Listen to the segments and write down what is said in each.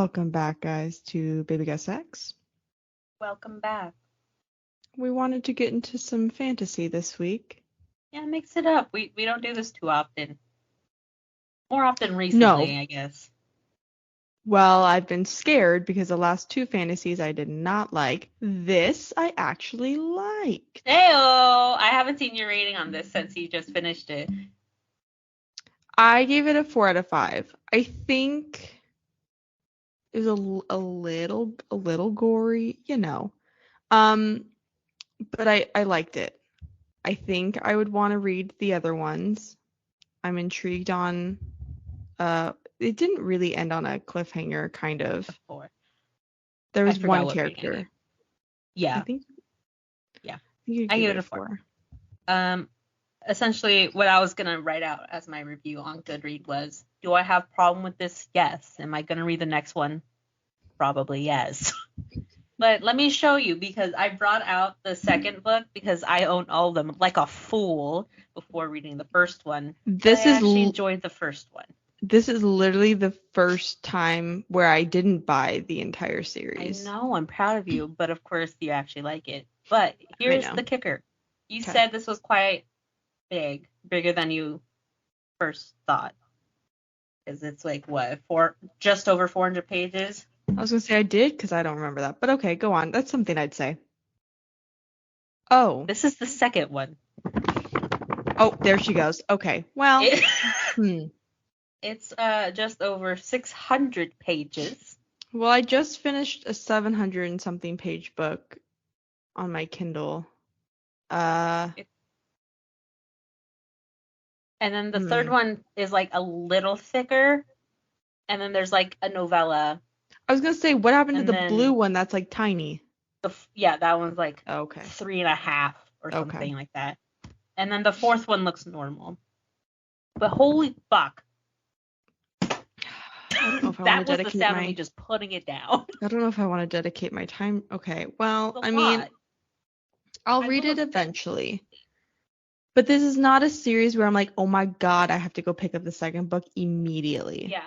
Welcome back, guys, to Baby Gus X. Welcome back. We wanted to get into some fantasy this week. Yeah, mix it up. We don't do this too often. More often recently, I guess. Well, I've been scared because the last two fantasies I did not like. This I actually liked. Heyo! I haven't seen your rating on this since you just finished it. I gave it a 4 out of 5. I think it was a little gory, but I liked it. I think I would want to read the other ones. I'm intrigued on it didn't really end on a cliffhanger, kind of. There was one character. Yeah. I think. Yeah. I give it a 4. Essentially, what I was gonna write out as my review on Goodread was: do I have a problem with this? Yes. Am I gonna read the next one? Probably yes. But let me show you, because I brought out the second book because I own all of them like a fool before reading the first one. I actually enjoyed the first one. This is literally the first time where I didn't buy the entire series. I know, I'm proud of you, but of course you actually like it. But here's the kicker. You said this was quite bigger than you first thought. Because it's like, what, just over 400 pages? I was going to say I did because I don't remember that. But okay, go on. That's something I'd say. Oh. This is the second one. Oh, there she goes. Okay, well. It's just over 600 pages. Well, I just finished a 700 and something page book on my Kindle. And then the third one is like a little thicker. And then there's like a novella. I was going to say, what happened to the blue one that's like tiny? That one's like 3.5 or something like that. And then the fourth one looks normal. But holy fuck. I don't know if I that want to was dedicate the sound of me just putting it down. I don't know if I want to dedicate my time. Okay, well, I mean, I'll read it eventually. But this is not a series where I'm like, oh my god, I have to go pick up the second book immediately. Yeah.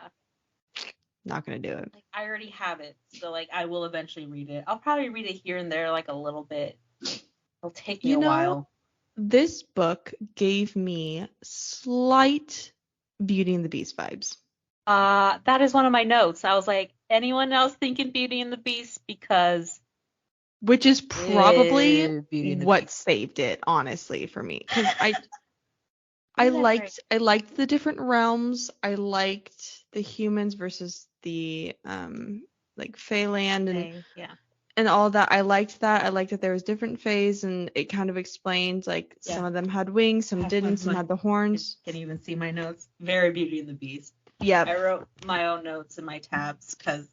Not gonna do it. Like, I already have it, so like I will eventually read it. I'll probably read it here and there, like a little bit. It'll take me a while. This book gave me slight Beauty and the Beast vibes. That is one of my notes. I was like, anyone else thinking Beauty and the Beast? Which is probably what saved it, honestly, for me. Because I liked the different realms. I liked the humans versus the like Feyland and all that. I liked that. I liked that there was different Fays, and it kind of explains like some of them had wings, some didn't, some had the horns. Can you even see my notes? Very Beauty and the Beast. Yeah. I wrote my own notes in my tabs because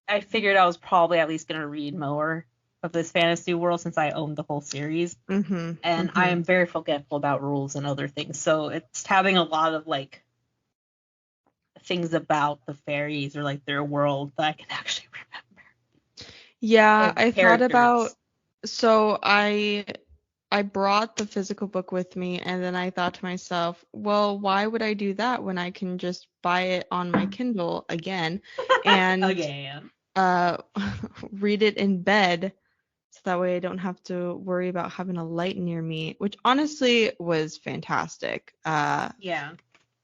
I figured I was probably at least gonna read more of this fantasy world since I owned the whole series. And I am very forgetful about rules and other things, so it's having a lot of like things about the fairies or like their world that I can actually remember. Yeah, I thought about, so I brought the physical book with me, and then I thought to myself, well, why would I do that when I can just buy it on my Kindle again and read it in bed, so that way I don't have to worry about having a light near me, which honestly was fantastic. Yeah.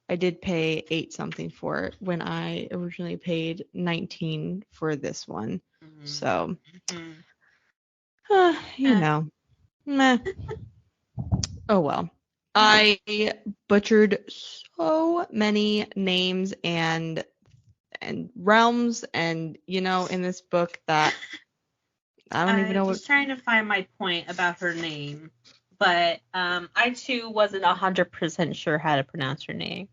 I did pay 8 something for it when I originally paid 19 for this one. So, you know, meh. Oh well. I butchered so many names and realms and in this book that I don't even know. I was trying to find my point about her name, but I too wasn't 100% sure how to pronounce her name.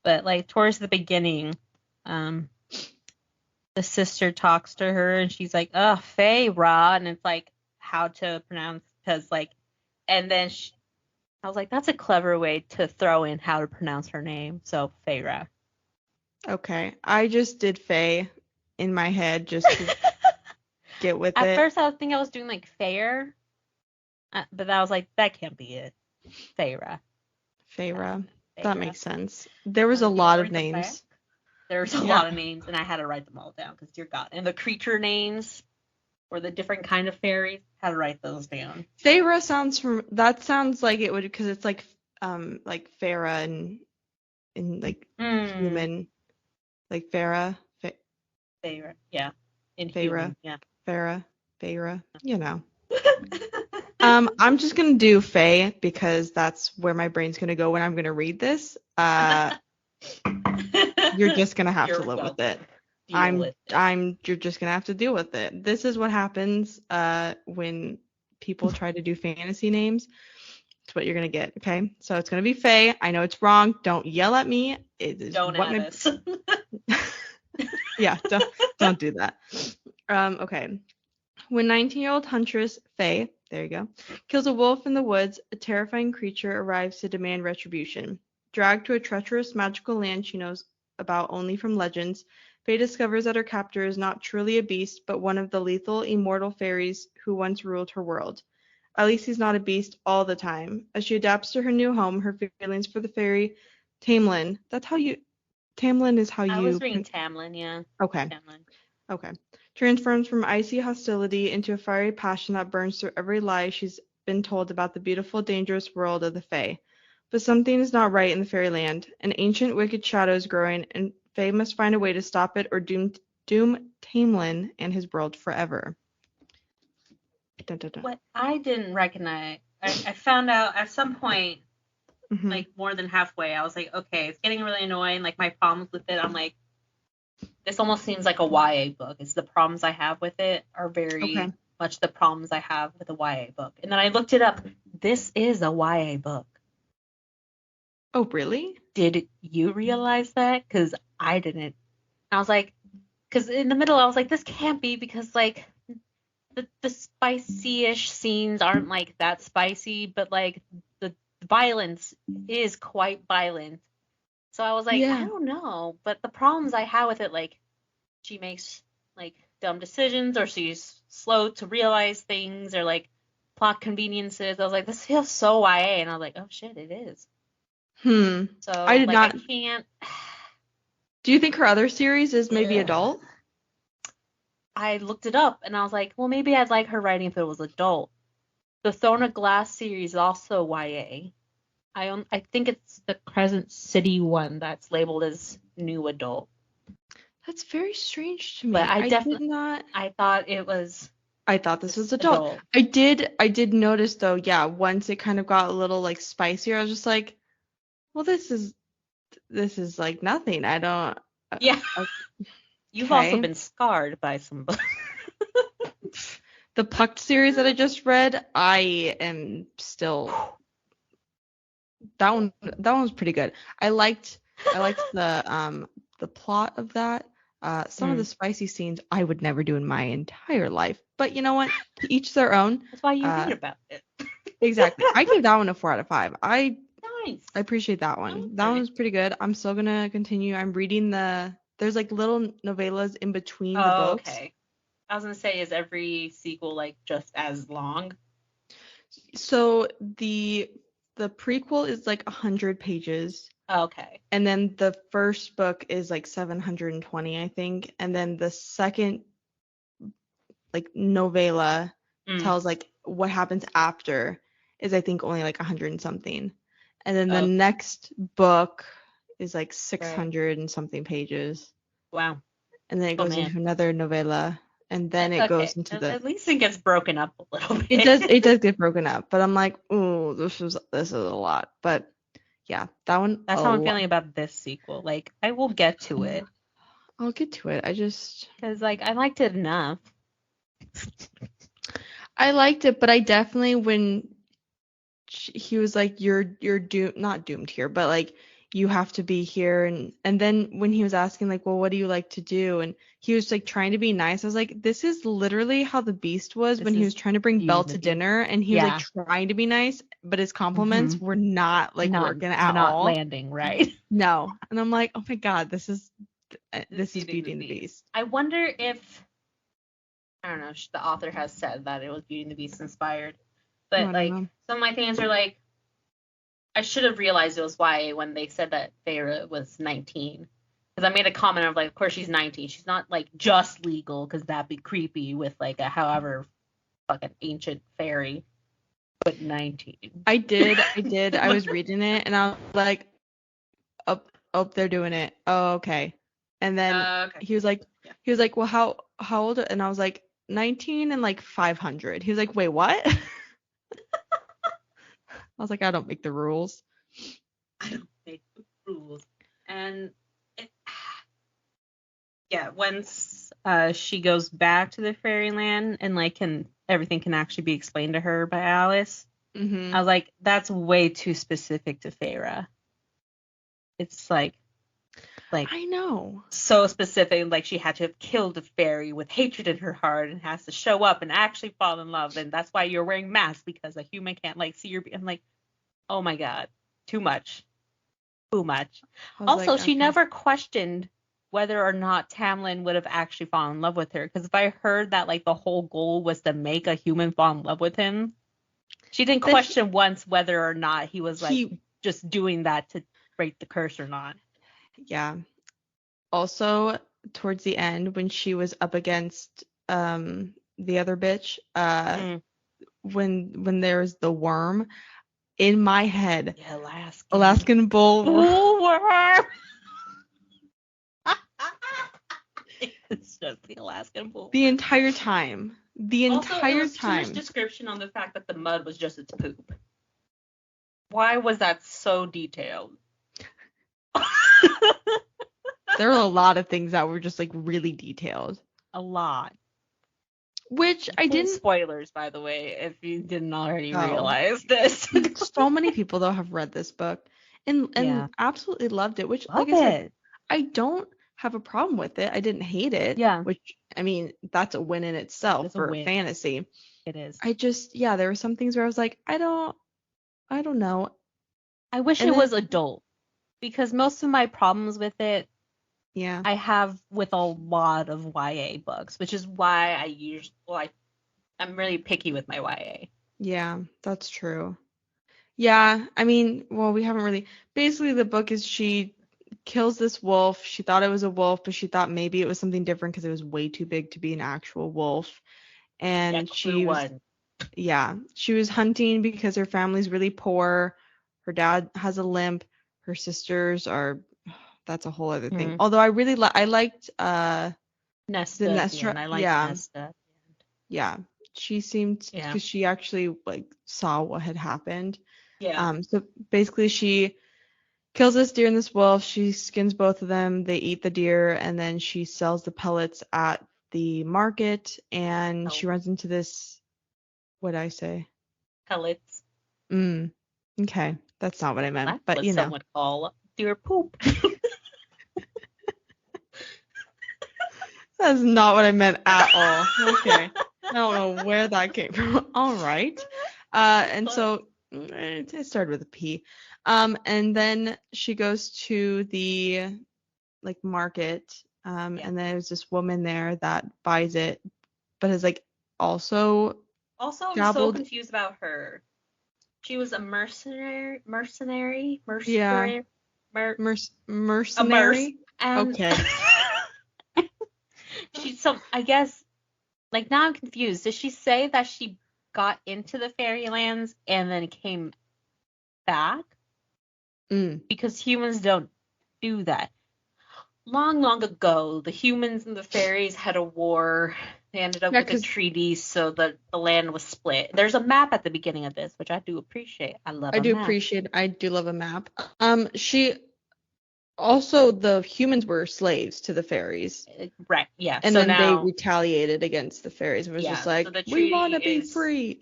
But like towards the beginning, the sister talks to her and she's like, "Oh, Feyra," and it's like how to pronounce, because like, and then I was like, that's a clever way to throw in how to pronounce her name. So Feyra. Okay, I just did Faye in my head just to get with it. At first, I was thinking I was doing like Fair, but I was like, that can't be it. Feyra. That makes sense. There was a lot of names. There's a lot of names, and I had to write them all down because dear God. And the creature names or the different kind of fairies, had to write those down. Feyre sounds like it would, because it's like Farah and like human, like Farah. Feyre, yeah. Feyre, yeah. Feyre, you know. I'm just gonna do Fae because that's where my brain's gonna go when I'm gonna read this. You're just gonna have to live with it. You're just gonna have to deal with it. This is what happens when people try to do fantasy names. It's what you're gonna get, okay? So it's gonna be Fae. I know it's wrong. Don't yell at me. Don't at us. Yeah, don't do that. Okay. When 19-year-old huntress Faye, there you go, kills a wolf in the woods, a terrifying creature arrives to demand retribution. Dragged to a treacherous magical land she knows about only from legends, Faye discovers that her captor is not truly a beast, but one of the lethal, immortal fairies who once ruled her world. At least he's not a beast all the time. As she adapts to her new home, her feelings for the fairy Tamlin. Tamlin is how you. I was reading Tamlin, yeah. Okay. Tamlin. Okay. Transforms from icy hostility into a fiery passion that burns through every lie she's been told about the beautiful, dangerous world of the Fae. But something is not right in the fairyland. An ancient, wicked shadow is growing, and Fae must find a way to stop it or doom Tamlin and his world forever. Dun, dun, dun. What I didn't recognize, I found out at some point, like more than halfway, I was like, okay, it's getting really annoying. Like my problems with it, I'm like, this almost seems like a YA book. It's the problems I have with it are very much the problems I have with a YA book. And then I looked it up. This is a YA book. Oh, really? Did you realize that? Because I didn't. I was like, because in the middle, I was like, this can't be because, like, the spicy-ish scenes aren't, like, that spicy, but, like, the violence is quite violent. So I was like, I don't know. But the problems I have with it, like, she makes, like, dumb decisions, or she's slow to realize things, or, like, plot conveniences. I was like, this feels so YA. And I was like, oh, shit, it is. So I did not. I can't. Do you think her other series is maybe adult? I looked it up and I was like, well, maybe I'd like her writing if it was adult. The Throne of Glass series is also YA. I think it's the Crescent City one that's labeled as new adult. That's very strange to me. But I did not. I thought it was. I thought this was adult. I did notice though. Yeah, once it kind of got a little like spicier, I was just like, well, this is like nothing. I don't. Yeah. You've also been scarred by some books. The Pucked series that I just read, I am still. That one was pretty good. I liked the plot of that. Some of the spicy scenes I would never do in my entire life. But you know what? To each their own. That's why you read about it. Exactly. I give that one a 4 out of 5. Nice. I appreciate that one. Okay. That one was pretty good. I'm still gonna continue. I'm reading there's like little novellas in between the books. Okay. I was gonna say, is every sequel like just as long? So the prequel is like 100 pages. Okay. And then the first book is like 720, I think. And then the second like novella tells like what happens after is I think only like 100 and something. And then the next book is like 600 and something pages. Wow. And then it goes into another novella. And then it goes into At least it gets broken up a little bit. It does get broken up. But I'm like, ooh, this is a lot. But yeah, that one. That's how I'm feeling about this sequel. Like, I will get to it. I'll get to it. Because, like, I liked it enough. I liked it, but I definitely, when he was like, you're doomed, not doomed here, but like, you have to be here. And then when he was asking, like, well, what do you like to do? And he was like trying to be nice. I was like, this is literally how the Beast was when he was trying to bring Belle to dinner, and he was like trying to be nice, but his compliments were not like working at all. Not landing, right? No. And I'm like, oh my God, this is Beauty and the Beast. I wonder if, I don't know, the author has said that it was Beauty and the Beast inspired. But like, some of my fans are like, I should have realized it was YA when they said that Feyre was 19. Because I made a comment of like, of course she's 19. She's not like just legal because that'd be creepy with like a however fucking ancient fairy, but 19. I did. I was reading it and I was like, oh, they're doing it. Oh, okay. And then Okay. he was like, well, how old? And I was like, 19 and like 500. He was like, wait, what? I was like, I don't make the rules. I don't make the rules. And yeah, once she goes back to the fairyland and like everything can actually be explained to her by Alice. Mm-hmm. I was like, that's way too specific to Feyre. It's like I know. So specific, like she had to have killed a fairy with hatred in her heart and has to show up and actually fall in love, and that's why you're wearing masks because a human can't like see your. I'm like, oh my god, too much. Also, like, she okay. never questioned whether or not Tamlin would have actually fallen in love with her. Because if I heard that like the whole goal was to make a human fall in love with him, she didn't question once whether or not he was like just doing that to break the curse or not. Yeah. Also, towards the end, when she was up against the other bitch, when there's the worm, in my head, Alaskan bullworm. It's just the Alaskan bullworm. The entire time. Too much description on the fact that the mud was just its poop. Why was that so detailed? There were a lot of things that were just like really detailed. A lot. Which I didn't. Spoilers, by the way, if you didn't already realize this. So many people though have read this book and absolutely loved it. Which, like I said, I don't have a problem with it. I didn't hate it. Yeah. Which, I mean, that's a win in itself for fantasy. It is. I just, there were some things where I was like, I don't know. I wish it was adult, because most of my problems with it, I have with a lot of YA books, which is why I'm really picky with my YA. Yeah, that's true. Yeah, I mean, well, we haven't really. Basically, the book is she kills this wolf. She thought it was a wolf, but she thought maybe it was something different because it was way too big to be an actual wolf. And she was hunting because her family's really poor. Her dad has a limp. Her sisters are. That's a whole other thing. Although I really I liked Nesta. I liked Nesta. Yeah, she seemed because she actually like saw what had happened. Yeah. So basically, she kills this deer and this wolf. She skins both of them. They eat the deer, and then she sells the pellets at the market. And she runs into this. What did I say? Pellets. Okay, that's not what I meant. That's but what you know, some would call deer poop. That's not what I meant at all. Okay, I don't know where that came from. All right. And so it started with a P. And then she goes to the like market. And there's this woman there that buys it, but is like also. I'm so confused about her. She was a mercenary. Yeah. Mercenary. Okay. I guess, like, now I'm confused. Does she say that she got into the fairylands and then came back? Because humans don't do that. Long ago, the humans and the fairies had a war. They ended up with a treaty, so the land was split. There's a map at the beginning of this, which I do appreciate. I do love a map. Also, the humans were slaves to the fairies. Right, yeah. And so then they retaliated against the fairies. It was just like, so we want to be free,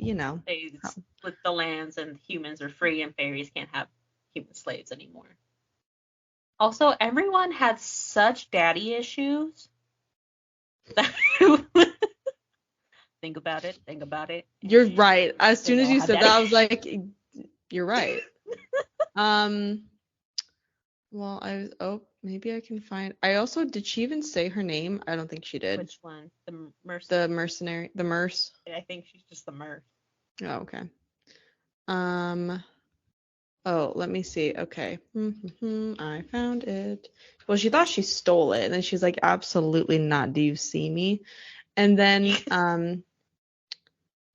They split the lands and humans are free and fairies can't have human slaves anymore. Also, everyone had such daddy issues. Think about it. You're right. As soon as you said that, I was like, you're right. Well, maybe I can find. Did she even say her name? I don't think she did. Which one? The mercenary. The merce. I think she's just the merce. Oh, okay. Oh, let me see. Okay. I found it. Well, she thought she stole it, and then she's like, absolutely not. Do you see me? And then,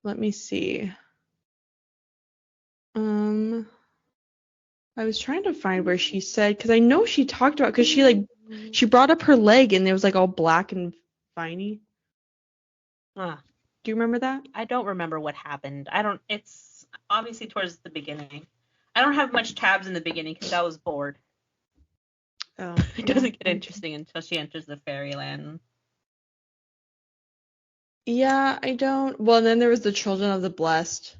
let me see. I was trying to find where she said, because I know she talked about, because she brought up her leg, and it was like all black and viney. Ah, Do you remember that? I don't remember what happened. It's obviously towards the beginning. I don't have much tabs in the beginning because I was bored. Oh, It doesn't get interesting until she enters the fairyland. Yeah, I don't. Well, then there was the Children of the Blessed,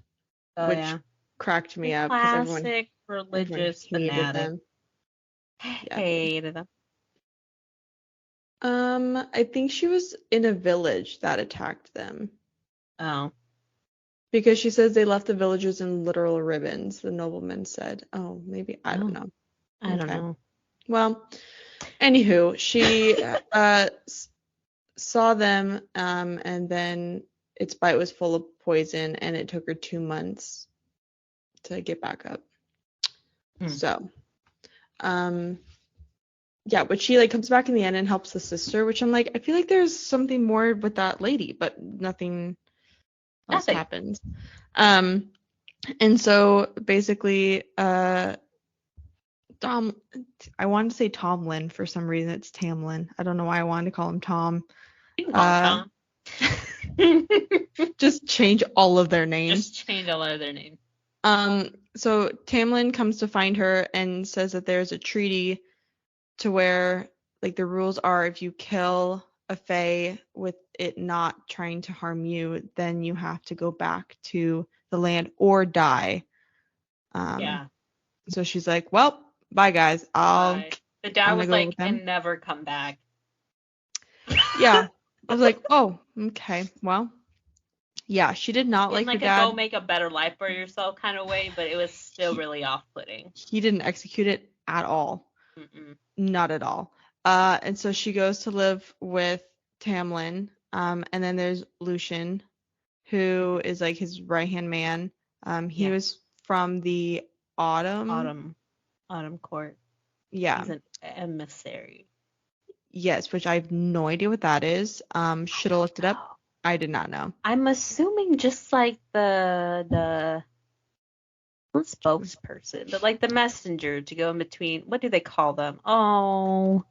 which Yeah. cracked me up because Classic everyone religious hated fanatic. them. Yeah. Hated them. I think she was in a village that attacked them. Oh. Because she says they left the villagers in literal ribbons, the nobleman said. Oh, maybe. I don't know. I don't know. Well, anywho, she saw them, and then its bite was full of poison, and it took her 2 months to get back up. So, yeah, but she like comes back in the end and helps the sister, which I'm like, I feel like there's something more with that lady, but nothing else happens. And so basically, Tom, I wanted to say Tomlin for some reason. It's Tamlin. I don't know why I wanted to call him Tom. You can call him Tom. Just change all of their names. So Tamlin comes to find her and says that there's a treaty to where like the rules are if you kill a fae with it not trying to harm you, then you have to go back to the land or die. Yeah. So she's like, well, bye guys. The dad was like, and never come back. Yeah. I was like, oh, okay. Well, yeah, she did not like her dad. Go make a better life for yourself kind of way, but it was still really off-putting. He didn't execute it at all. Not at all. And so she goes to live with Tamlin. And then there's Lucian, who is like his right-hand man. He was from the Autumn Court. Yeah. He's an emissary. Yes, which I have no idea what that is. Should have looked it up. I did not know. I'm assuming just like the spokesperson, but like the messenger to go in between. What do they call them? Oh,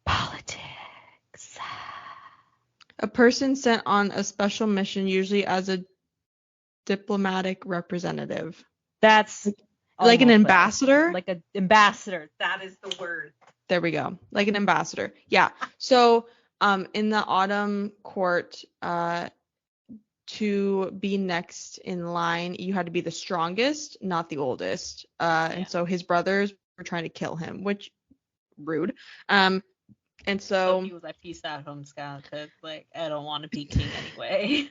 politics. A person sent on a special mission, usually as a diplomatic representative. That's like an ambassador. Like an ambassador. That is the word. There we go. Like an ambassador. Yeah. So in the Autumn Court, to be next in line, you had to be the strongest, not the oldest. And so his brothers were trying to kill him, which rude. And so he was like, peace out, home scout, because like I don't want to be king anyway.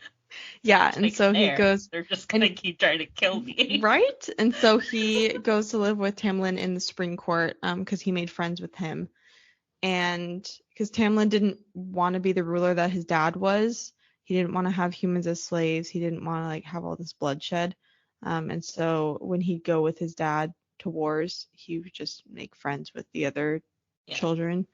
Yeah, and so he goes. They're just gonna keep trying to kill me. Right? And so he goes to live with Tamlin in the Spring Court, because he made friends with him. And because Tamlin didn't want to be the ruler that his dad was, he didn't want to have humans as slaves. He didn't want to like have all this bloodshed. And so when he'd go with his dad to wars, he would just make friends with the other children.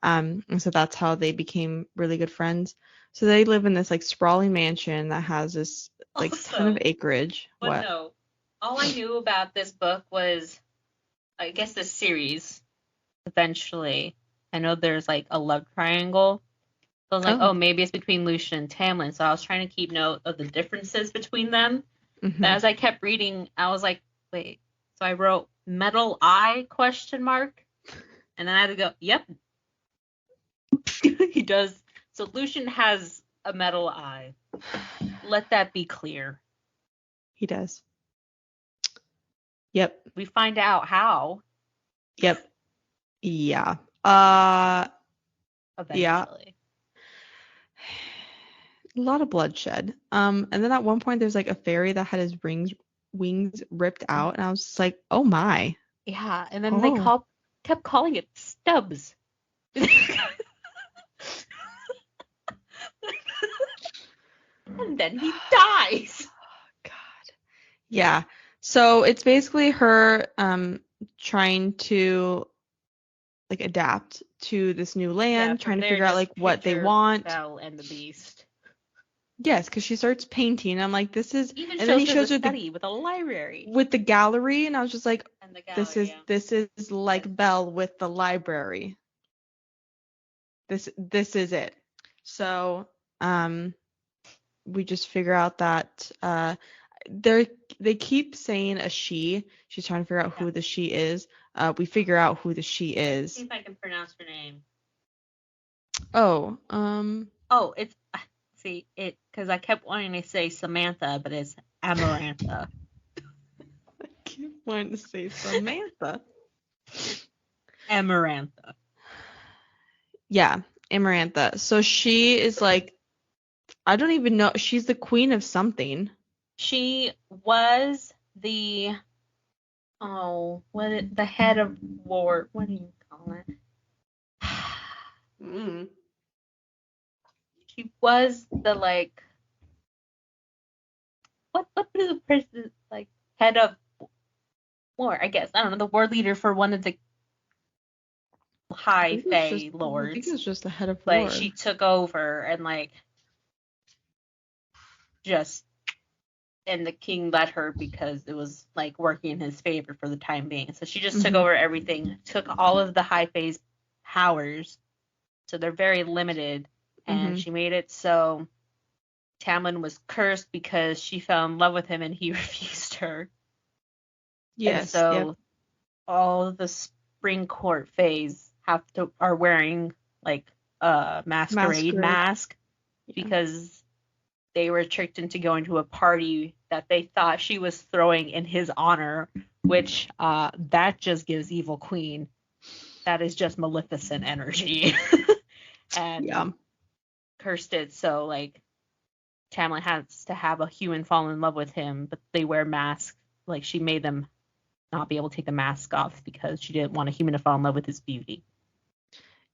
And so that's how they became really good friends. So they live in this like sprawling mansion that has this like ton of acreage. But no, all I knew about this book was, I guess, this series. Eventually, I know there's like a love triangle. So I was like, oh, maybe it's between Lucian and Tamlin. So I was trying to keep note of the differences between them. Mm-hmm. But as I kept reading, I was like, wait. So I wrote metal eye ? And then I had to go, yep. He does. So Lucian has a metal eye. Let that be clear. He does. Yep. We find out how. Yep. Yeah. Eventually. Yeah. A lot of bloodshed. And then at one point there's like a fairy that had his wings ripped out, and I was just like, oh my. Yeah, and then they kept calling it Stubbs. And then he dies. God. Yeah. So it's basically her trying to like adapt to this new land, trying to figure out like what they want. Belle and the Beast. Yes, because she starts painting. I'm like, this is, Even and then he shows her shows the her study with a library. with the gallery, and I was just like, And the gallery, this is like Belle with the library. This is it. So we just figure out that they keep saying a she. She's trying to figure out who the she is. We figure out who the she is. See if I can pronounce her name. Oh, it's see it because I kept wanting to say Samantha, but it's Amarantha. I keep wanting to say Samantha. Amarantha. Yeah, Amarantha. So she is like, I don't even know. She's the queen of something. She was the the head of war. What do you call it? She was the like what is the person like head of war? I guess I don't know, the war leader for one of the high fae lords. I think it was just the head of war. But she took over and like just and the king let her because it was like working in his favor for the time being. So she just took over everything, took all of the high fae's powers. So they're very limited. And she made it so Tamlin was cursed because she fell in love with him and he refused her. Yes. And so all the spring court faes are wearing like a masquerade mask because they were tricked into going to a party that they thought she was throwing in his honor, which that just gives evil queen. That is just Maleficent energy. And cursed it, so like Tamlin has to have a human fall in love with him, but they wear masks. Like she made them not be able to take the mask off because she didn't want a human to fall in love with his beauty.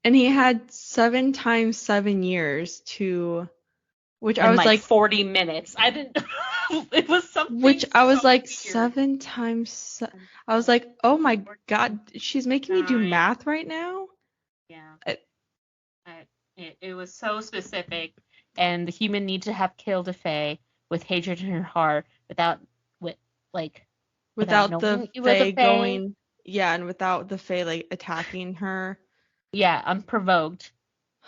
And he had 7 times 7 years to, which I was like 40 minutes. I didn't. It was something. Which I was so like weird. 7 times. I was like, oh my god, she's making me do math right now. Yeah. It was so specific, and the human needs to have killed a fae with hatred in her heart without the fae going, and without the fae like attacking her. Yeah, unprovoked,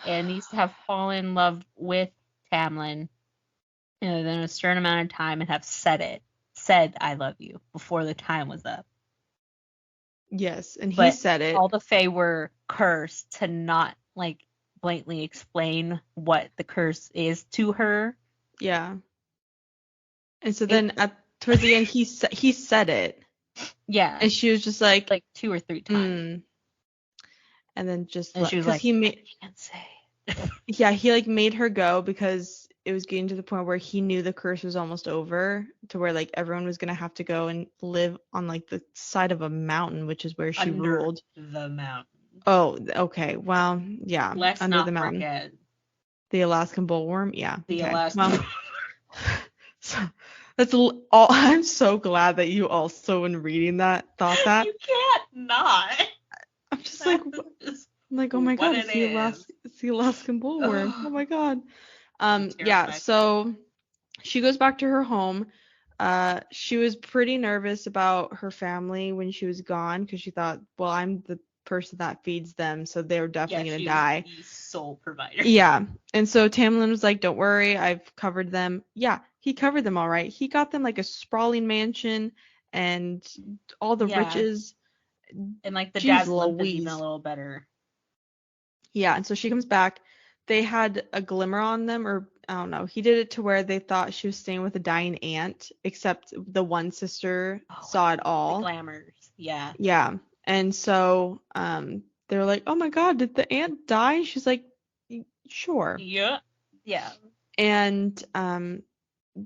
and needs to have fallen in love with Tamlin within a certain amount of time and have said I love you before the time was up. Yes, and he said it. All the fae were cursed to not like blatantly explain what the curse is to her. Yeah. And so then towards the end he said it. Yeah. And she was just like 2 or 3 times. And then just she was like, he can't say. Yeah, he like made her go because it was getting to the point where he knew the curse was almost over, to where like everyone was gonna have to go and live on like the side of a mountain, which is where she ruled. The mountain. Oh, okay. Well, yeah. Let's under not the mountain. Forget. The Alaskan bullworm. Yeah. The Alaskan. Well, so that's all. I'm so glad that you also, when reading that, thought that. You can't not. I'm just like, oh my god, it's the Alaskan bullworm. Oh my god. Yeah. So she goes back to her home. She was pretty nervous about her family when she was gone because she thought, well, I'm the person that feeds them, so they're definitely gonna die. The sole provider. Yeah. And so Tamlin was like, don't worry, I've covered them. Yeah, he covered them all right. He got them like a sprawling mansion and all the riches. And like the dad's life is even a little better. Yeah, and so she comes back. They had a glimmer on them, or I don't know. He did it to where they thought she was staying with a dying aunt, except the one sister saw it all. The glamours. Yeah. Yeah. And so they were like, oh my god, did the aunt die? She's like, sure. Yeah. Yeah. And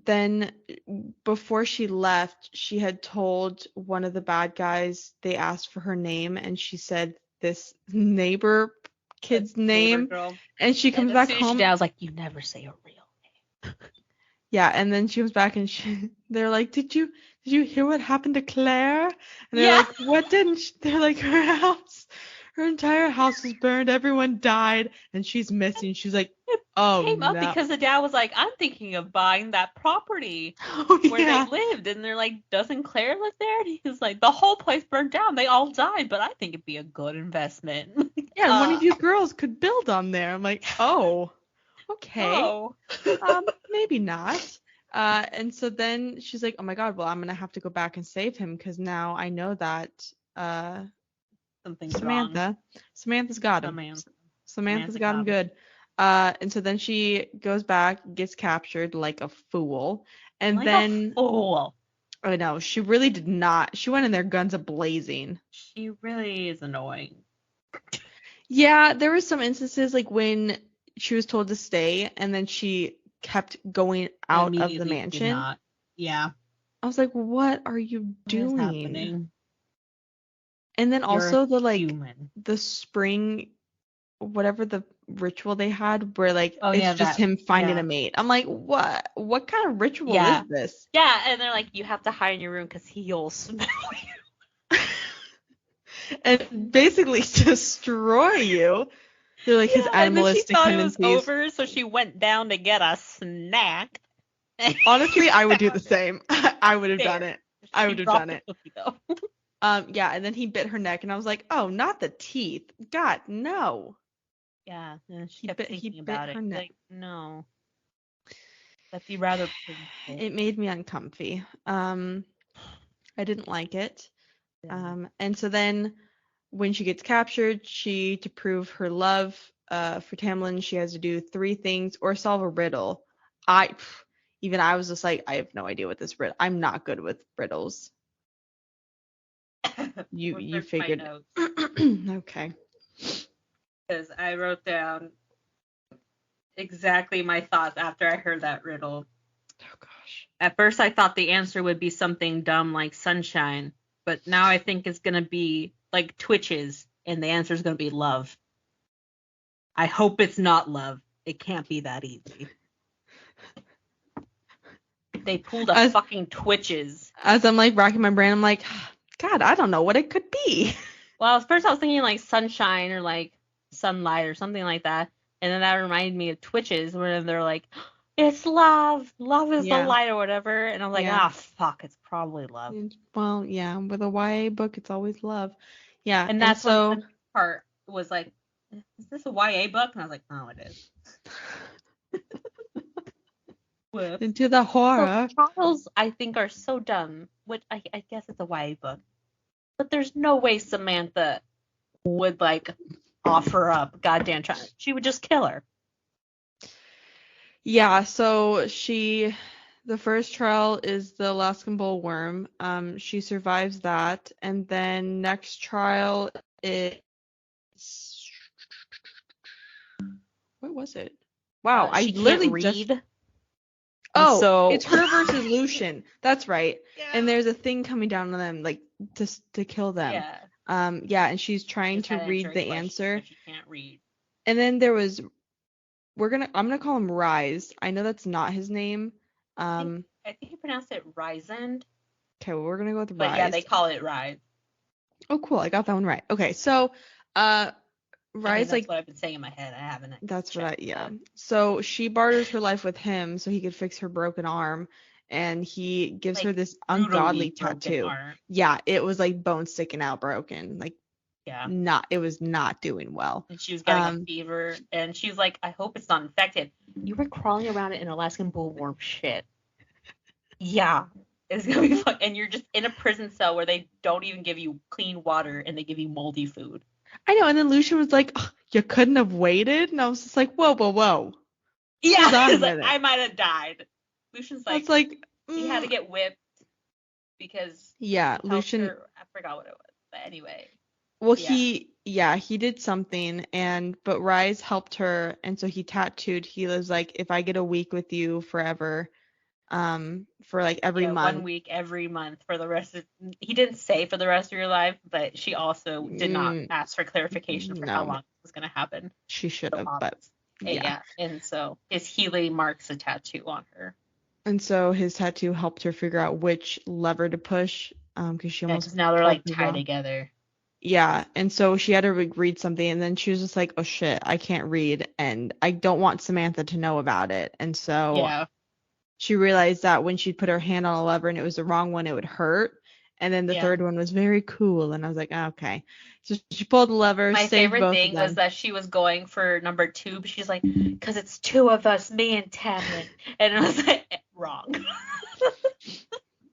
then before she left, she had told one of the bad guys, they asked for her name, and she said this neighbor kid's name. And she comes back home. I was like, you never say a real name. Yeah, and then she comes back and they're like, did you hear what happened to Claire? And they're like, what didn't they're like, her entire house was burned, everyone died, and she's missing. She's like, oh came up no. because the dad was like, I'm thinking of buying that property where they lived. And they're like, doesn't Claire live there? And he's like, the whole place burned down. They all died, but I think it'd be a good investment. Yeah, one of you girls could build on there. I'm like, oh, okay. Oh. Maybe not. And so then she's like, oh my God, well, I'm going to have to go back and save him because now I know that something's wrong. Samantha's got him. Samantha's got him good. And so then she goes back, gets captured like a fool. And like then a fool. I know, she really did not. She went in there guns a-blazing. She really is annoying. Yeah, there were some instances like when she was told to stay and then she kept going out of the mansion. Yeah. I was like, what are you doing? What is happening? And then also the spring, whatever the ritual they had, where like it's just him finding a mate. I'm like, what? What kind of ritual is this? Yeah, and they're like, you have to hide in your room because he'll smell you. And basically destroy you. They're like his animalistic tendencies. And then she thought it was over, so she went down to get a snack. Honestly, I would do the same. I would have done it. I would have done it. Cookie, though. Yeah, and then he bit her neck, and I was like, oh, not the teeth. God, no. Yeah, and she kept thinking about it. Like, no. That'd be rather painful. It made me uncomfy. I didn't like it. Yeah. And so then when she gets captured, to prove her love for Tamlin, she has to do 3 things or solve a riddle. I was just like, I have no idea what this riddle. I'm not good with riddles. You figured. Okay. Because I wrote down exactly my thoughts after I heard that riddle. Oh gosh. At first I thought the answer would be something dumb like sunshine, but now I think it's going to be like twitches, and the answer is going to be love. I hope it's not love. It can't be that easy. They pulled a fucking twitches. As I'm like racking my brain, I'm like, God, I don't know what it could be. Well, at first I was thinking like sunshine or like sunlight or something like that. And then that reminded me of twitches where they're like, it's love. Love is the light or whatever. And I'm like, fuck, it's probably love. Well, yeah, with a YA book, it's always love. Yeah. And that's so the part was like, is this a YA book? And I was like, oh, it is. Into the horror. So trials, I think, are so dumb. Which I guess it's a YA book. But there's no way Samantha would like offer up goddamn trial. She would just kill her. Yeah, so the first trial is the Alaskan bullworm. She survives that, and then next trial is what was it? Wow, I literally just. Oh, so it's her versus Lucian. That's right. Yeah. And there's a thing coming down on them, like to kill them. Yeah. Yeah, and she's trying to read the answer. She can't read. And then there was. I'm gonna call him Rise. I know that's not his name. I think he pronounced it Risend. Okay, well we're gonna go with Rise. But yeah, they call it Rise. Oh, cool. I got that one right. Okay, so Rise, that's what I've been saying in my head. I haven't. That's what So she barters her life with him so he could fix her broken arm, and he gives her this ungodly tattoo. Yeah, it was like bone sticking out, broken. Like, it was not doing well. And she was getting a fever, and she's like, I hope it's not infected. You were crawling around it in Alaskan bullworm shit. Yeah. It's gonna be fun. And you're just in a prison cell where they don't even give you clean water and they give you moldy food. I know, and then Lucian was like, you couldn't have waited? And I was just like, whoa. Yeah, like, I might have died. Lucian's like, he had to get whipped because Lucian, I forgot what it was. But anyway. Well, he did something, but Rise helped her, and so he tattooed, he was like, if I get a week with you forever, for like every month. 1 week every month for the rest of, he didn't say for the rest of your life, but she also did not ask for clarification for how long it was going to happen. She should have, but yeah. And so his Healy marks a tattoo on her. And so his tattoo helped her figure out which lever to push, because she almost because now they're pulled like the tied wrong. together. Yeah, and so she had to read something, and then she was just like, "Oh shit, I can't read, and I don't want Samantha to know about it." And so Yeah. she realized that when she'd put her hand on a lever and it was the wrong one, it would hurt. And then the Yeah. third one was very cool, and I was like, oh, okay. So she pulled the lever, My saved favorite both of thing was them. that she was going for number 2, but she's like, because it's 2 of us, me and Tamlin. And I was like, wrong.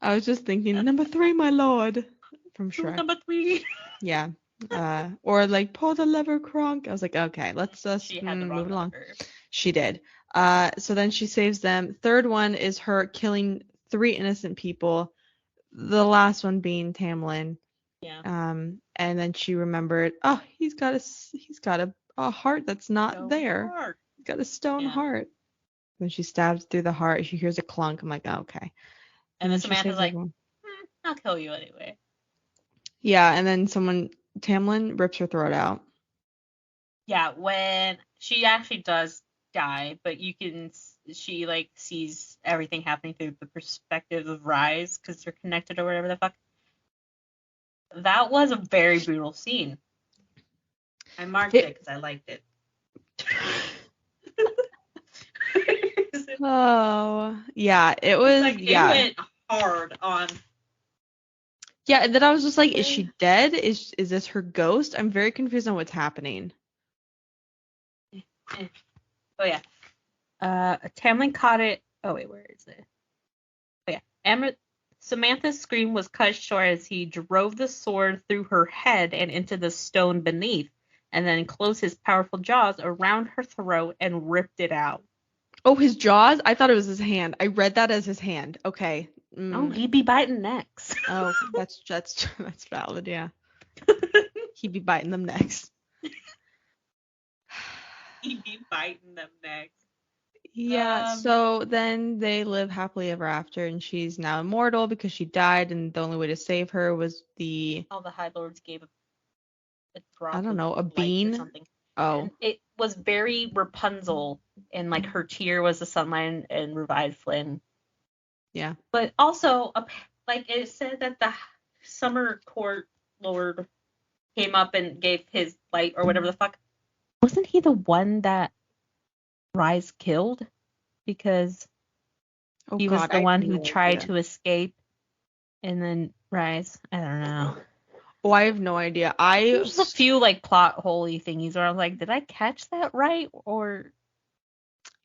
I was just thinking, number 3, my lord, from Rule Shrek. number 3. Yeah. Or like pull the lever, Kronk. I was like, okay, let's just She had the wrong move along. lever. She did. So then she saves them. Third one is her killing 3 innocent people. The last one being Tamlin. Yeah. And then she remembered, oh, he's got a heart that's not Stone there. heart. He's got a stone Yeah. heart. When she stabs through the heart, she hears a clunk. I'm like, oh, okay. And then she Samantha's saves like, everyone. I'll kill you anyway. Yeah, and then Tamlin rips her throat out. Yeah, when she actually does die, but she like sees everything happening through the perspective of Rise because they're connected or whatever the fuck. That was a very brutal scene. I marked it because I liked it. Oh, yeah, it was, like, yeah. It went hard on. Yeah, and then I was just like, is she dead? Is this her ghost? I'm very confused on what's happening. Oh, yeah. Tamlin caught it. Oh, wait, where is it? Oh, yeah. Samantha's scream was cut short as he drove the sword through her head and into the stone beneath, and then closed his powerful jaws around her throat and ripped it out. Oh, his jaws? I thought it was his hand. I read that as his hand. Okay. Oh, he'd be biting necks. Oh, that's valid, yeah. He'd be biting them next. He'd be biting them next. Yeah, so then they live happily ever after, and she's now immortal because she died, and the only way to save her was all the High Lords gave a drop I don't know, a of light bean? or something. Oh. And it was very Rapunzel, and like her tear was the sunlight and revived Flynn. Yeah. But also, like it said that the Summer Court Lord came up and gave his light or whatever the fuck. Wasn't he the one that Rise killed? Because he was the one who tried to escape, and then Rise. I don't know. Oh, I have no idea. There's a few like plot holy thingies where I was like, did I catch that right? Or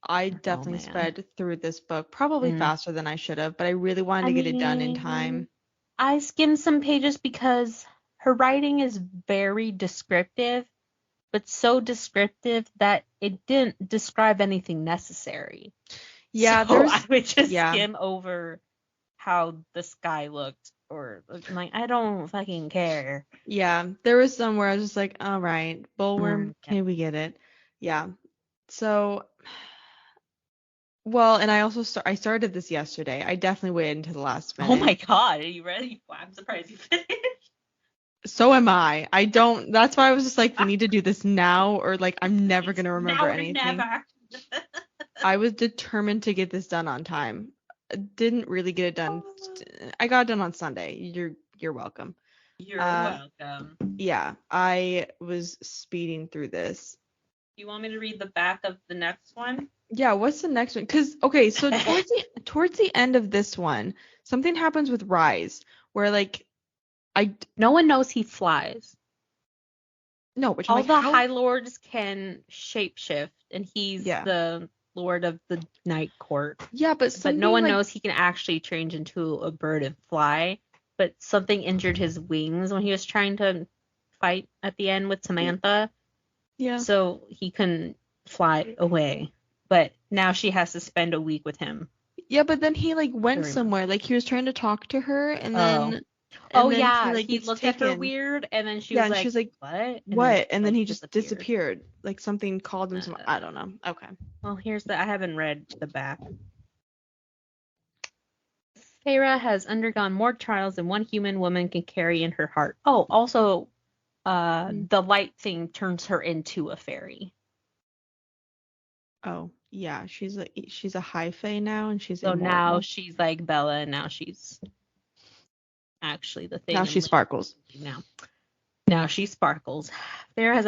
I definitely sped through this book probably faster than I should have, but I really wanted to get it done in time. I skimmed some pages because her writing is very descriptive, but so descriptive that it didn't describe anything necessary. Yeah, so I would just skim over how the sky looked, or like, I don't fucking care. Yeah, there was some where I was just like, all right, Bullworm, okay, we get it. Yeah. So, well, and I also I started this yesterday. I definitely waited until the last minute. Oh my god, are you ready? I'm surprised you finished. So am I. That's why I was just like, we need to do this now, or like, I'm never going to remember anything. Never. I was determined to get this done on time. Didn't really get it done. I got it done on Sunday. You're welcome. You're welcome. Yeah, I was speeding through this. You want me to read the back of the next one? Yeah, what's the next one? Because, okay, so towards the end of this one, something happens with Rise, where, like, no one knows he flies. No, but all the High Lords can shapeshift, and he's the Lord of the Night Court. Yeah, but no one knows he can actually change into a bird and fly. But something injured his wings when he was trying to fight at the end with Samantha. Yeah. So he couldn't fly away. But now she has to spend a week with him. Yeah, but then he like went somewhere. Like he was trying to talk to her, and then. He looked at her weird, and then she was like, what? And then he just disappeared. Like something called him some. I don't know. Okay. Well, I haven't read the back. Sarah has undergone more trials than one human woman can carry in her heart. Oh, also, the light thing turns her into a fairy. Oh, Yeah, she's a high fae now, and she's So now immortal. she's like Bella, and now she's actually the thing. Now she sparkles. Now she sparkles. There has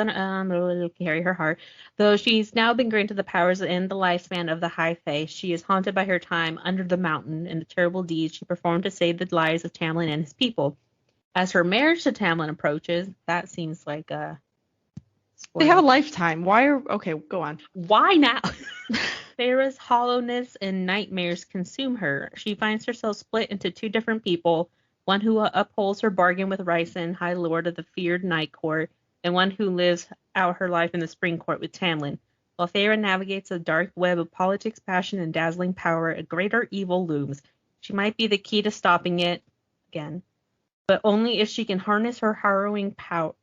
carry her heart. Though she's now been granted the powers and the lifespan of the High Fae, she is haunted by her time under the mountain and the terrible deeds she performed to save the lives of Tamlin and his people. As her marriage to Tamlin approaches, that seems like a spoiler. They have a lifetime. Okay, go on. Why now? Sarah's hollowness and nightmares consume her. She finds herself split into two different people, one who upholds her bargain with Rhysand, High Lord of the feared Night Court, and one who lives out her life in the Spring Court with Tamlin. While Feyre navigates a dark web of politics, passion, and dazzling power, a greater evil looms. She might be the key to stopping it, again, but only if she can harness her harrowing power.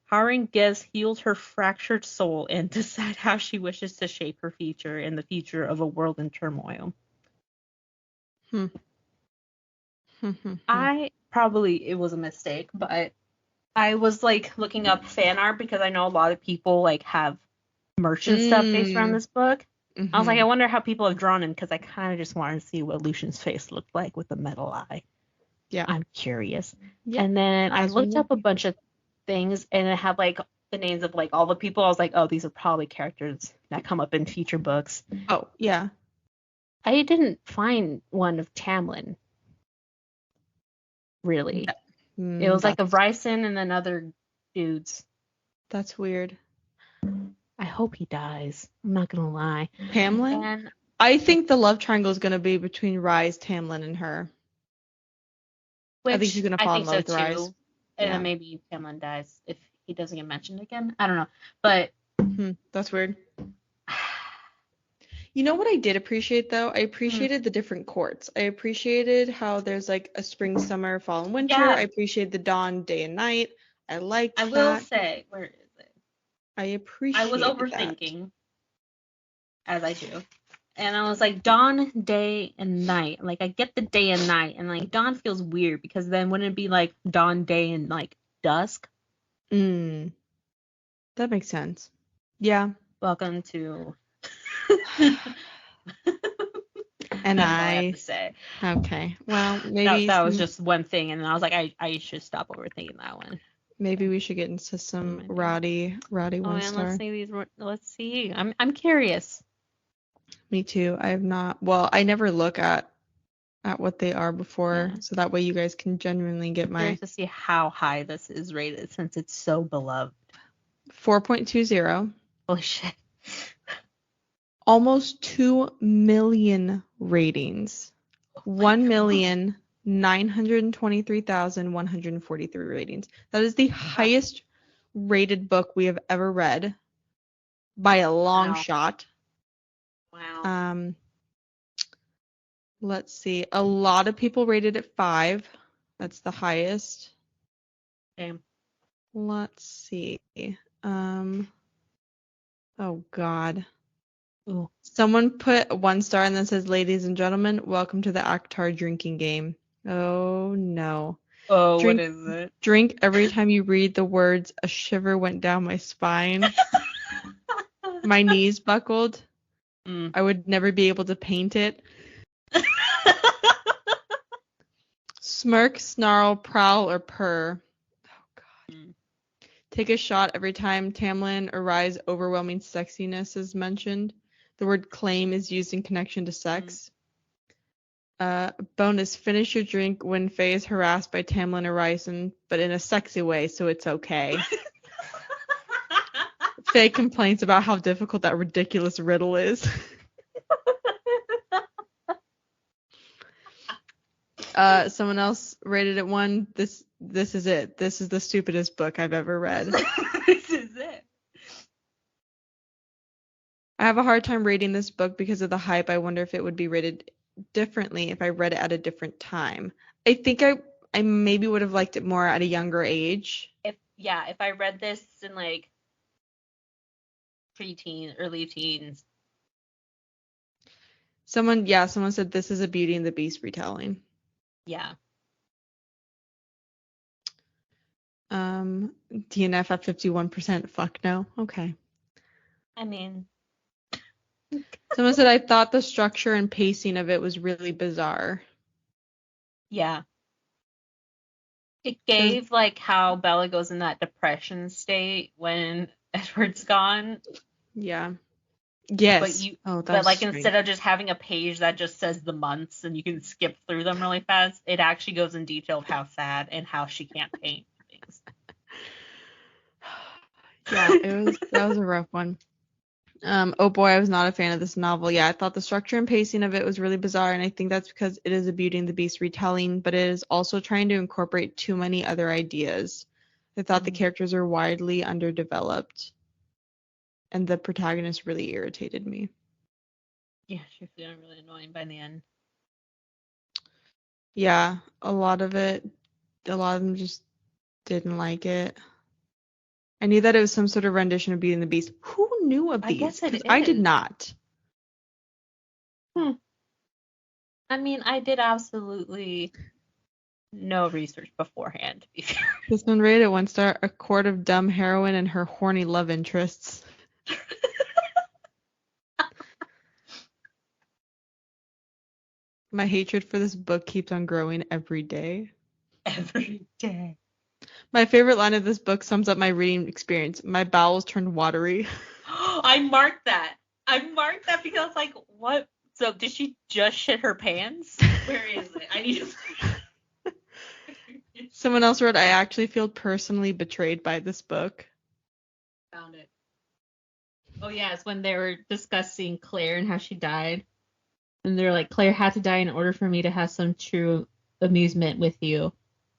Harrowing gifts heals her fractured soul and decide how she wishes to shape her future and the future of a world in turmoil. It was a mistake, but I was like looking up fan art because I know a lot of people like have merch and stuff based around this book. I was like, I wonder how people have drawn him because I kind of just wanted to see what Lucian's face looked like with the metal eye. Yeah, I'm curious. Yeah. And then I looked up a bunch of things and it had like the names of like all the people. I was like, oh, these are probably characters that come up in future books. Oh, yeah. I didn't find one of Tamlin. Really. It was like a Rhysand and then other dudes. That's weird. I hope he dies. I'm not gonna lie. Tamlin? And I think the love triangle is gonna be between Rhys, Tamlin, and her. I think she's gonna fall in love with Rhys. And then maybe Tamlin dies if he doesn't get mentioned again. I don't know. But that's weird. You know what I did appreciate though? I appreciated the different courts. I appreciated how there's like a spring, summer, fall, and winter. Yeah. I appreciated the dawn, day, and night. I liked that. I will say, where is it? I was overthinking, as I do. And I was like, dawn, day, and night. Like, I get the day and night. And, like, dawn feels weird because then wouldn't it be, like, dawn, day, and, like, dusk? That makes sense. Yeah. Welcome to... and I have to say. Okay. Well, maybe... That was just one thing. And I was like, I should stop overthinking that one. Maybe we should get into some rowdy one-star. Let's see. I'm curious. Me too. I have not. Well, I never look at what they are before, so that way you guys can genuinely get my. Curious to see how high this is rated since it's so beloved. 4.20. Holy shit. Almost 2 million ratings. 1,923,143 ratings. That is the highest rated book we have ever read by a long shot. Wow. Let's see. A lot of people rated it 5. That's the highest. Damn. Let's see. Oh God. Ooh. Someone put 1 star and then says, "Ladies and gentlemen, welcome to the Akhtar drinking game." Oh no. Oh, what is it? Drink every time you read the words. A shiver went down my spine. My knees buckled. I would never be able to paint it. Smirk, snarl, prowl, or purr. Oh God. Take a shot every time Tamlin or Rhys' overwhelming sexiness is mentioned. The word claim is used in connection to sex. Bonus, finish your drink when Faye is harassed by Tamlin or Rhys, but in a sexy way, so it's okay. Faye complains about how difficult that ridiculous riddle is. Someone else rated it 1. This is it. This is the stupidest book I've ever read. This is it. I have a hard time rating this book because of the hype. I wonder if it would be rated differently if I read it at a different time. I think I maybe would have liked it more at a younger age. If I read this in like preteen, early teens. Someone said this is a Beauty and the Beast retelling. Yeah. DNF at 51%. Fuck no. Okay. I mean, Someone said, I thought the structure and pacing of it was really bizarre. Yeah. It gave, like, how Bella goes in that depression state when Edward's gone. Yeah. Yes. But like, instead of just having a page that just says the months and you can skip through them really fast, it actually goes in detail of how sad and how she can't paint things. Yeah, that was a rough one. Oh boy, I was not a fan of this novel. Yeah, I thought the structure and pacing of it was really bizarre, and I think that's because it is a Beauty and the Beast retelling, but it is also trying to incorporate too many other ideas. I thought the characters are widely underdeveloped, and the protagonist really irritated me. Yeah, she was feeling really annoying by the end. Yeah, a lot of them just didn't like it. I knew that it was some sort of rendition of Beauty and the Beast. Who knew of these? I guess it is. I did not. I mean, I did absolutely no research beforehand, to be fair. This one rated at 1 star, a court of dumb heroine and her horny love interests. My hatred for this book keeps on growing every day. Every day. My favorite line of this book sums up my reading experience. My bowels turned watery. I marked that. Because, like, what? So, did she just shit her pants? Where is it? I need to... Someone else wrote, I actually feel personally betrayed by this book. Found it. Oh, yeah, it's when they were discussing Claire and how she died. And they're like, Claire had to die in order for me to have some true amusement with you.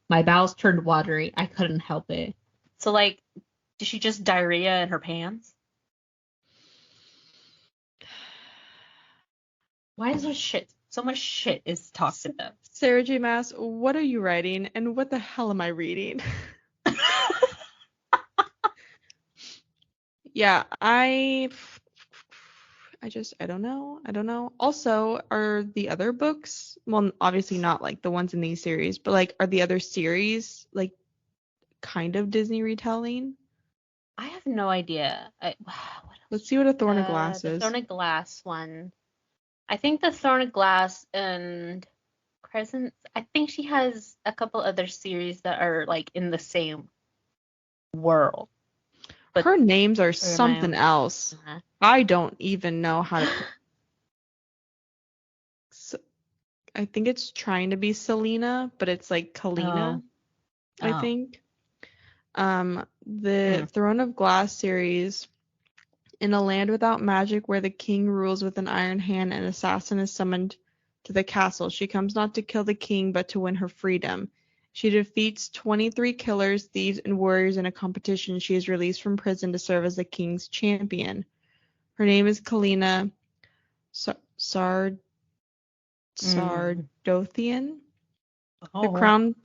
My bowels turned watery. I couldn't help it. So, like, did she just diarrhea in her pants? Why is there shit? So much shit is talked about. Sarah J Maas, what are you writing? And what the hell am I reading? Yeah, I don't know. Also, are the other books, well, obviously not like the ones in these series, but like, are the other series like kind of Disney retelling? I have no idea. Let's see what A Thorn of Glass is. The Thorn of Glass one. I think the Thorn of Glass and Crescent. I think she has a couple other series that are like in the same world. But her names are something else. Uh-huh. I don't even know how to. I think it's trying to be Selena, but it's like Kalina. I think. The Throne of Glass series. In a land without magic, where the king rules with an iron hand, an assassin is summoned to the castle. She comes not to kill the king, but to win her freedom. She defeats 23 killers, thieves, and warriors in a competition. She is released from prison to serve as the king's champion. Her name is Kalina Sardothian. Oh.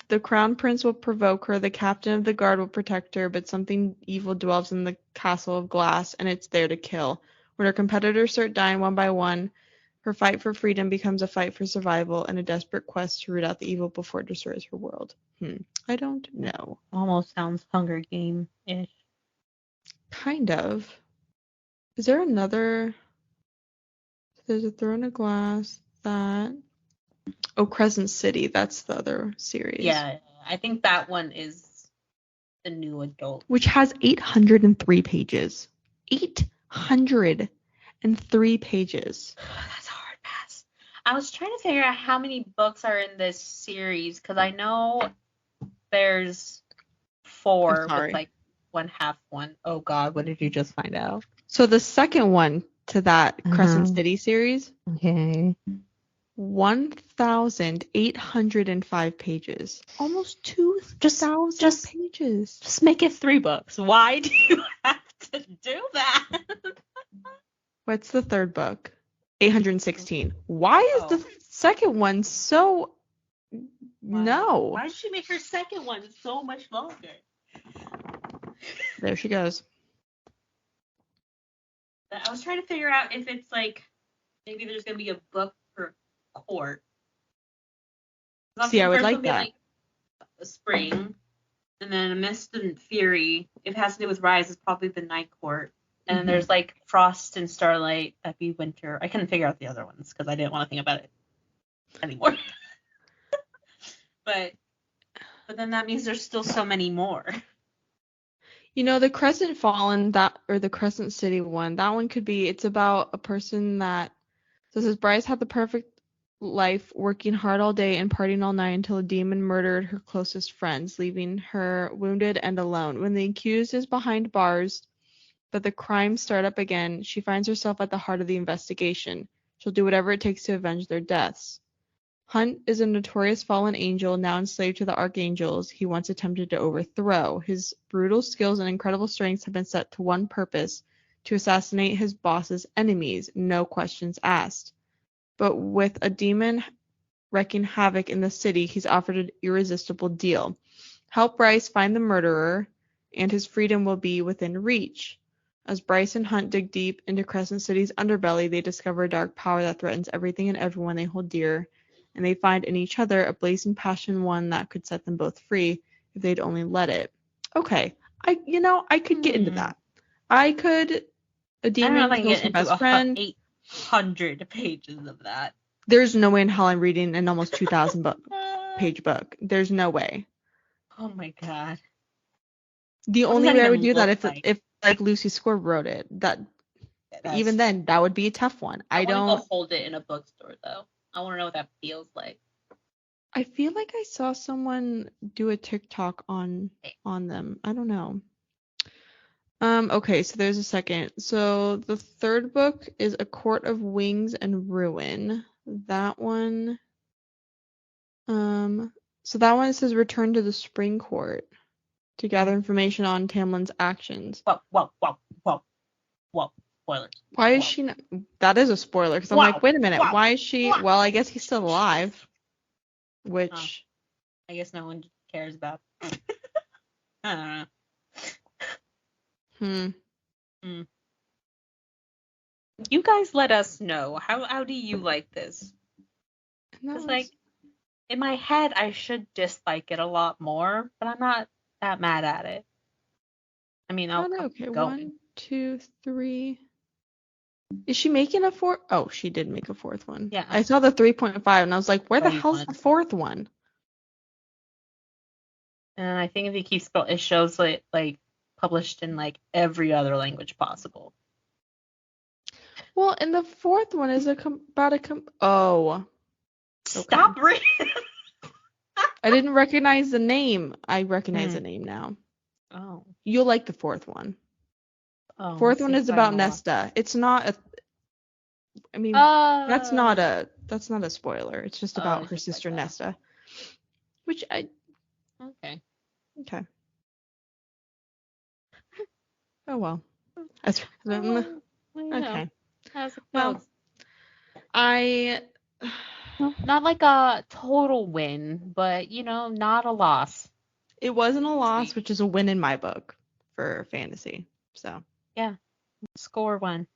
The crown prince will provoke her, the captain of the guard will protect her, but something evil dwells in the castle of glass, and it's there to kill. When her competitors start dying one by one, her fight for freedom becomes a fight for survival and a desperate quest to root out the evil before it destroys her world. I don't know. Almost sounds Hunger Game-ish. Kind of. Is there another? There's a Throne of Glass that... Oh, Crescent City. That's the other series. Yeah, I think that one is the new adult. Which has 803 pages. 803 pages. That's a hard pass. I was trying to figure out how many books are in this series, because I know there's 4 with like one half one. Oh God, what did you just find out? So the second one to that Crescent City series. Okay. 1,805 pages. Almost 2,000 pages. Just make it 3 books. Why do you have to do that? What's the third book? 816. Why is the second one so... No. Why did she make her second one so much longer? There she goes. I was trying to figure out if it's like, maybe there's going to be a book per court. See, I would like that. Like a spring, and then a Mist and Fury. If it has to do with Rise, it's probably the Night Court, And there's like Frost and Starlight. That'd be winter. I couldn't figure out the other ones because I didn't want to think about it anymore. But then that means there's still so many more. The Crescent Fallen, or the Crescent City one, that one could be, it's about a person that, so it says Bryce had the perfect life, working hard all day and partying all night until a demon murdered her closest friends, leaving her wounded and alone. When the accused is behind bars, but the crimes start up again, she finds herself at the heart of the investigation. She'll do whatever it takes to avenge their deaths. Hunt is a notorious fallen angel now enslaved to the archangels he once attempted to overthrow. His brutal skills and incredible strengths have been set to one purpose: to assassinate his boss's enemies, no questions asked. But with a demon wreaking havoc in the city, he's offered an irresistible deal. Help Bryce find the murderer, and his freedom will be within reach. As Bryce and Hunt dig deep into Crescent City's underbelly, they discover a dark power that threatens everything and everyone they hold dear, and they find in each other a blazing passion, one that could set them both free if they'd only let it. Okay, I could get into that. A demon kills her best friend. 800 pages of that. There's no way in hell I'm reading an almost 2,000 page book. There's no way. Oh my god. The only way I would do that if like Lucy Score wrote it. Even then, that would be a tough one. I don't want to go hold it in a bookstore though. I want to know what that feels like. I feel like I saw someone do a TikTok on them. I don't know. Okay, so there's a second. So the third book is A Court of Wings and Ruin. That one. So that one says return to the Spring Court to gather information on Tamlin's actions. Whoa. Spoilers. Why is she not? That is a spoiler, because I'm like, wait a minute, why is she? Well, I guess he's still alive. Which I guess no one cares about. I don't know. You guys let us know. How do you like this? Because like in my head I should dislike it a lot more, but I'm not that mad at it. I mean, okay, 1, 2, 3. Is she making a fourth? Oh, she did make a fourth one. Yeah. I saw the 3.5 and I was like, where the hell's the fourth one? And I think if you keep it shows like published in like every other language possible. Well, and the fourth one is about a oh. Okay. Stop reading. I didn't recognize the name. I recognize the name now. Oh. You'll like the fourth one. Oh. Fourth one is about Nesta. It's not a. I mean, that's not a spoiler. It's just about her sister Nesta. Which I. Okay. Oh well. That's okay. How's it going? Well, not like a total win, but not a loss. It wasn't a loss, which is a win in my book for fantasy. So yeah, score 1.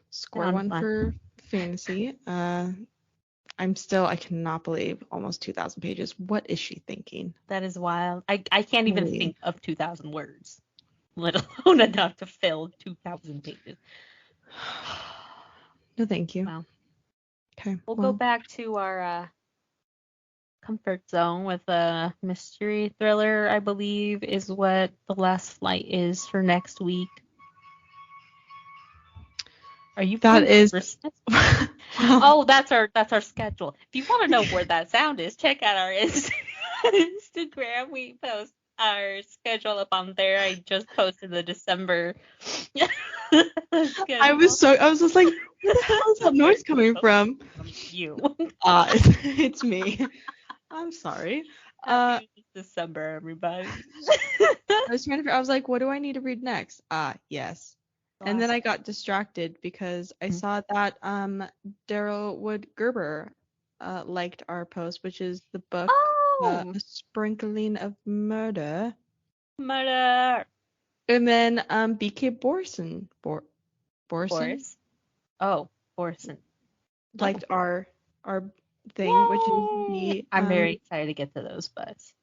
Score 1 for fantasy. I cannot believe almost 2,000 pages. What is she thinking? That is wild. I can't even think of 2,000 words, let alone enough to fill 2,000 pages. No, thank you. Wow. Okay. We'll go back to our comfort zone with a mystery thriller, I believe, is what The Last Flight is for next week. Are you? That is. Oh, that's our schedule. If you want to know where that sound is, check out our Instagram. We post our schedule up on there. I just posted the December. I was just like, where the hell is that noise coming from? You. It's me. I'm sorry. December, everybody. I was like, what do I need to read next? Yes. And then I got distracted because I saw that Daryl Wood Gerber liked our post, which is the book A Sprinkling of Murder. And then BK Borson. Borson? Oh, Borson. Liked our thing, which is the I'm very excited to get to those butts.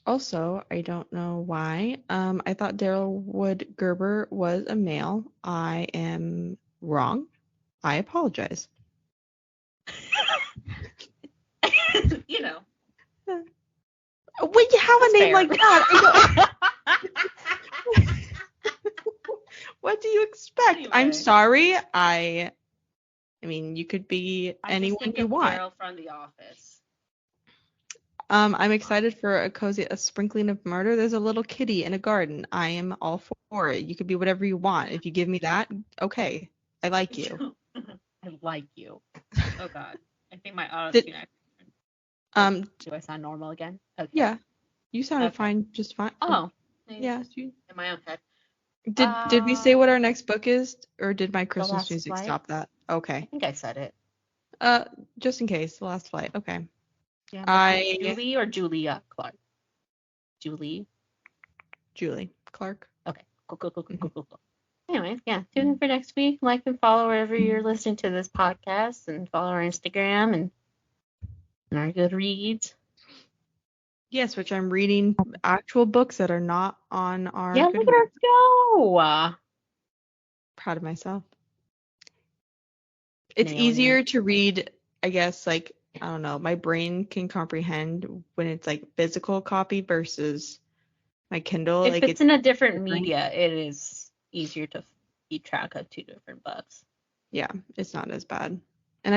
Also, I don't know why. I thought Daryl Wood Gerber was a male. I am wrong. I apologize. You know. When you have a name fair. like that, what do you expect? Anyway. I'm sorry. I mean, you could be anyone you want. Daryl from The Office. I'm excited for a sprinkling of murder. There's a little kitty in a garden. I am all for it. You could be whatever you want. If you give me that, okay. I like you. I like you. Oh God. I think my auto-tune. Do I sound normal again? Okay. Yeah. You sounded fine, just fine. Oh. Yeah. In my own head. Did we say what our next book is, or did my Christmas music Flight? stop that? Okay. I think I said it. Just in case, The Last Flight. Okay. Yeah, Julie or Julia Clark? Julie Clark. Okay. Cool. Anyways, yeah, tune in for next week. Like and follow wherever you're listening to this podcast, and follow our Instagram and our Goodreads. Yes, which I'm reading actual books that are not on our Goodreads. Look at us go! Proud of myself. It's easier to read, I guess, like, I don't know, my brain can comprehend when it's like physical copy versus my Kindle. If it's in a different media, it is easier to keep track of two different books. Yeah, it's not as bad. And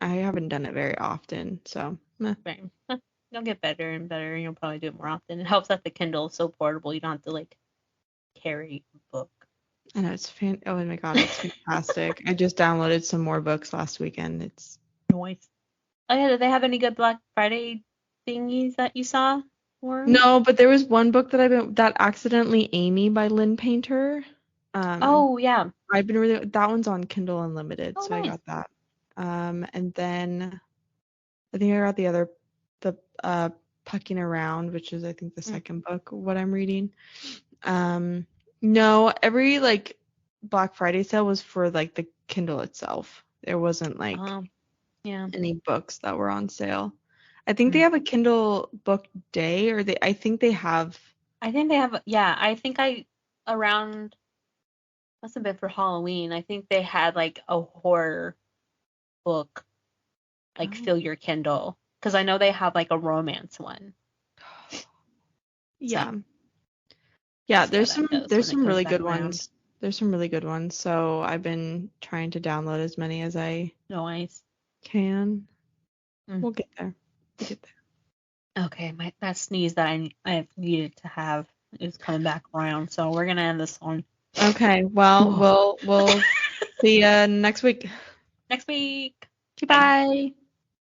I haven't done it very often, so. Right. You'll get better and better, and you'll probably do it more often. It helps that the Kindle is so portable, you don't have to, like, carry a book. I know, oh my God, it's fantastic. I just downloaded some more books last weekend. It's nice. Oh yeah, did they have any good Black Friday thingies that you saw? No, but there was one book that Accidentally Amy by Lynn Painter. Oh yeah. That one's on Kindle Unlimited, so nice. I got that. And then I think I got the Pucking Around, which is I think the second book of what I'm reading. No, every like Black Friday sale was for like the Kindle itself. There wasn't like any books that were on sale. I think they have a Kindle book day, or I think they have. I think around must have been for Halloween. I think they had like a horror book, like fill your Kindle, because I know they have like a romance one. Yeah. So, yeah, there's some really good ones. There's some really good ones. So I've been trying to download as many as I can. We'll get there. Okay, that sneeze that I have needed to have is coming back around, so we're gonna end this one. Okay, well, we'll see you next week. Next week. Goodbye.